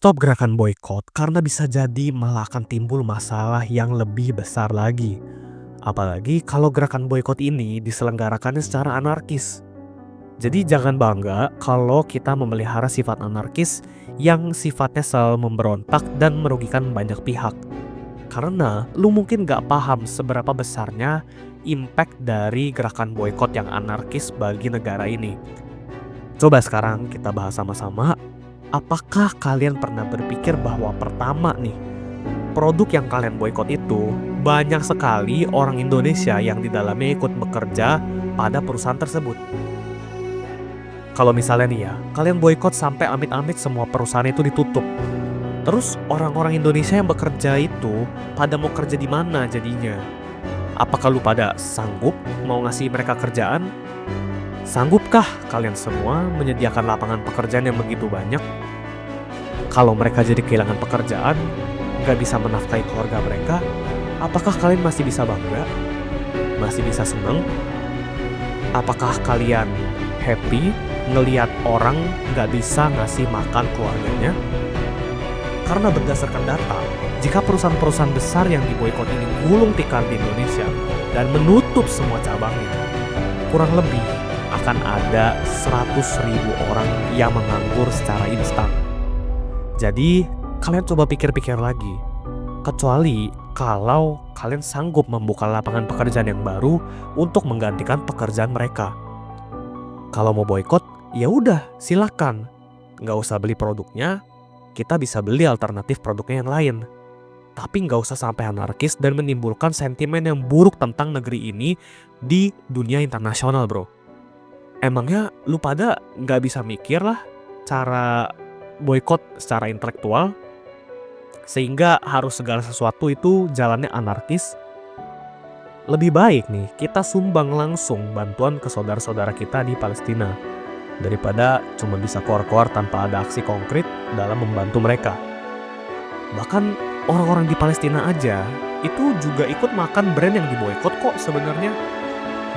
Stop gerakan boykot karena bisa jadi malah akan timbul masalah yang lebih besar lagi. Apalagi kalau gerakan boykot ini diselenggarakannya secara anarkis. Jadi jangan bangga kalau kita memelihara sifat anarkis yang sifatnya selalu memberontak dan merugikan banyak pihak. Karena lu mungkin gak paham seberapa besarnya impact dari gerakan boykot yang anarkis bagi negara ini. Coba sekarang kita bahas sama-sama. Apakah kalian pernah berpikir bahwa pertama nih, produk yang kalian boykot itu banyak sekali orang Indonesia yang di dalamnya ikut bekerja pada perusahaan tersebut. Kalau misalnya nih ya, kalian boykot sampai amit-amit semua perusahaan itu ditutup. Terus orang-orang Indonesia yang bekerja itu pada mau kerja di mana jadinya? Apakah lu pada sanggup mau ngasih mereka kerjaan? Sanggupkah kalian semua menyediakan lapangan pekerjaan yang begitu banyak? Kalau mereka jadi kehilangan pekerjaan, gak bisa menafkahi keluarga mereka, apakah kalian masih bisa bangga? Masih bisa seneng? Apakah kalian happy ngelihat orang gak bisa ngasih makan keluarganya? Karena berdasarkan data, jika perusahaan-perusahaan besar yang diboykot ini gulung tikar di Indonesia dan menutup semua cabangnya, kurang lebih akan ada 100.000 orang yang menganggur secara instan. Jadi, kalian coba pikir-pikir lagi. Kecuali kalau kalian sanggup membuka lapangan pekerjaan yang baru untuk menggantikan pekerjaan mereka. Kalau mau boykot, ya udah, silakan. Nggak usah beli produknya, kita bisa beli alternatif produknya yang lain. Tapi nggak usah sampai anarkis dan menimbulkan sentimen yang buruk tentang negeri ini di dunia internasional, bro. Emangnya lu pada nggak bisa mikir lah cara boykot secara intelektual? Sehingga harus segala sesuatu itu jalannya anarkis? Lebih baik nih kita sumbang langsung bantuan ke saudara-saudara kita di Palestina daripada cuma bisa koar-koar tanpa ada aksi konkret dalam membantu mereka. Bahkan orang-orang di Palestina aja itu juga ikut makan brand yang diboykot kok sebenarnya.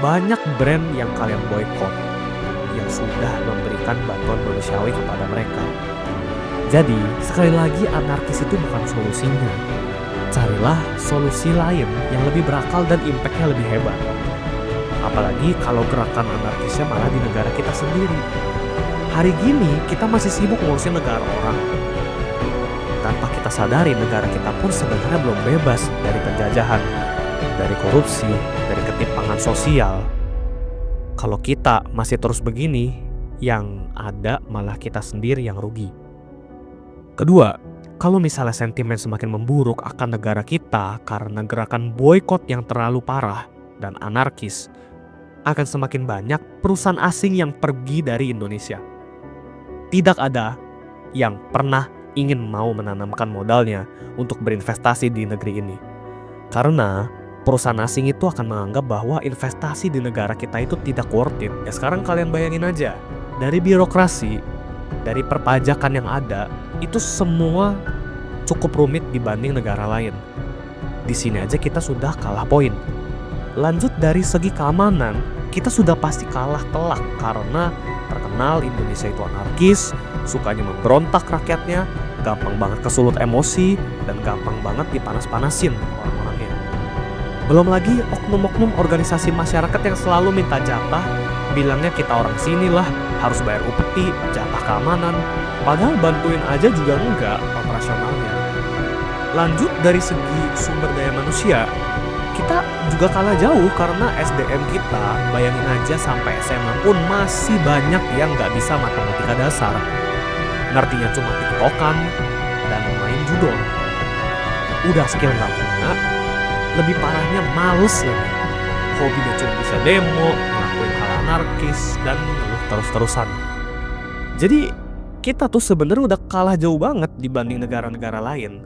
Banyak brand yang kalian boykot yang sudah memberikan bantuan manusiawi kepada mereka. Jadi, sekali lagi anarkis itu bukan solusinya. Carilah solusi lain yang lebih berakal dan impactnya lebih hebat. Apalagi kalau gerakan anarkisnya malah di negara kita sendiri. Hari gini kita masih sibuk ngurusin negara orang. Tanpa kita sadari negara kita pun sebenarnya belum bebas dari penjajahan, dari korupsi, dari ketimpangan sosial. Kalau kita masih terus begini, yang ada malah kita sendiri yang rugi. Kedua, kalau misalnya sentimen semakin memburuk akan negara kita karena gerakan boykot yang terlalu parah dan anarkis, akan semakin banyak perusahaan asing yang pergi dari Indonesia. Tidak ada yang pernah ingin mau menanamkan modalnya untuk berinvestasi di negeri ini. Karena perusahaan asing itu akan menganggap bahwa investasi di negara kita itu tidak worth it. Ya sekarang kalian bayangin aja, dari birokrasi, dari perpajakan yang ada, itu semua cukup rumit dibanding negara lain. Di sini aja kita sudah kalah poin. Lanjut dari segi keamanan, kita sudah pasti kalah telak karena terkenal Indonesia itu anarkis, sukanya memberontak rakyatnya, gampang banget kesulut emosi, dan gampang banget dipanas-panasin orang-orangnya. Belum lagi oknum-oknum organisasi masyarakat yang selalu minta jatah, bilangnya kita orang sini lah, harus bayar upeti, jatah keamanan, padahal bantuin aja juga enggak operasionalnya. Lanjut dari segi sumber daya manusia, kita juga kalah jauh karena SDM kita, bayangin aja sampai SMA pun masih banyak yang nggak bisa matematika dasar. Ngertinya cuma tiktokan dan main judol. Udah skill nggak punya, lebih parahnya males lagi. Hobinya cuma bisa demo, ngelakuin hal anarkis, dan ngeluh terus-terusan. Jadi kita tuh sebenarnya udah kalah jauh banget dibanding negara-negara lain.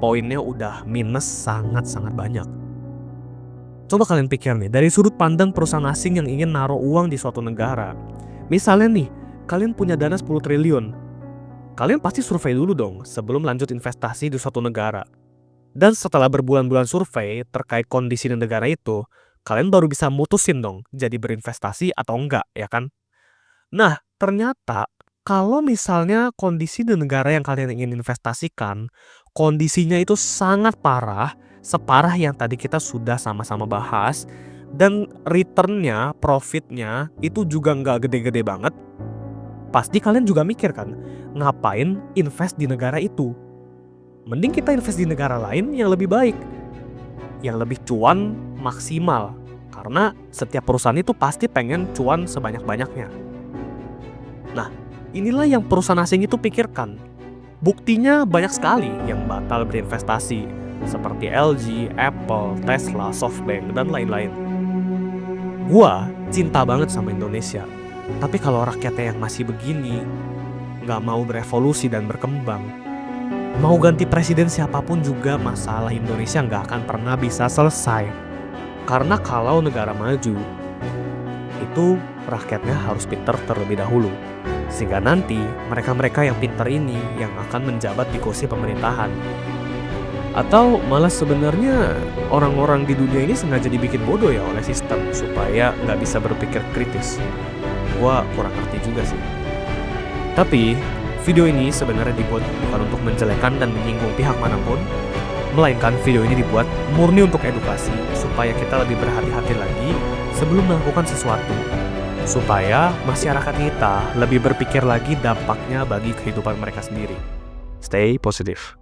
Poinnya udah minus sangat-sangat banyak. Coba kalian pikir nih, dari sudut pandang perusahaan asing yang ingin naruh uang di suatu negara. Misalnya nih, kalian punya dana 10 triliun. Kalian pasti survei dulu dong sebelum lanjut investasi di suatu negara. Dan setelah berbulan-bulan survei terkait kondisi di negara itu, kalian baru bisa mutusin dong jadi berinvestasi atau enggak, ya kan? Nah, ternyata Kalau misalnya kondisi di negara yang kalian ingin investasikan, kondisinya itu sangat parah, separah yang tadi kita sudah sama-sama bahas, dan return-nya, profit-nya itu juga nggak gede-gede banget, pasti kalian juga mikir kan, ngapain invest di negara itu? Mending kita invest di negara lain yang lebih baik, yang lebih cuan maksimal. Karena setiap perusahaan itu pasti pengen cuan sebanyak-banyaknya. Nah, inilah yang perusahaan asing itu pikirkan. Buktinya banyak sekali yang batal berinvestasi, seperti LG, Apple, Tesla, SoftBank, dan lain-lain. Gua cinta banget sama Indonesia, tapi kalau rakyatnya yang masih begini, nggak mau berevolusi dan berkembang, mau ganti presiden siapapun juga masalah Indonesia nggak akan pernah bisa selesai. Karena kalau negara maju, itu rakyatnya harus pinter terlebih dahulu. Sehingga nanti mereka-mereka yang pinter ini yang akan menjabat di kursi pemerintahan. Atau malah sebenarnya orang-orang di dunia ini sengaja dibikin bodoh ya oleh sistem supaya nggak bisa berpikir kritis. Gua kurang ngerti juga sih. Tapi video ini sebenarnya dibuat bukan untuk menjelekan dan menyinggung pihak manapun, melainkan video ini dibuat murni untuk edukasi supaya kita lebih berhati-hati lagi sebelum melakukan sesuatu, supaya masyarakat kita lebih berpikir lagi dampaknya bagi kehidupan mereka sendiri. Stay positive.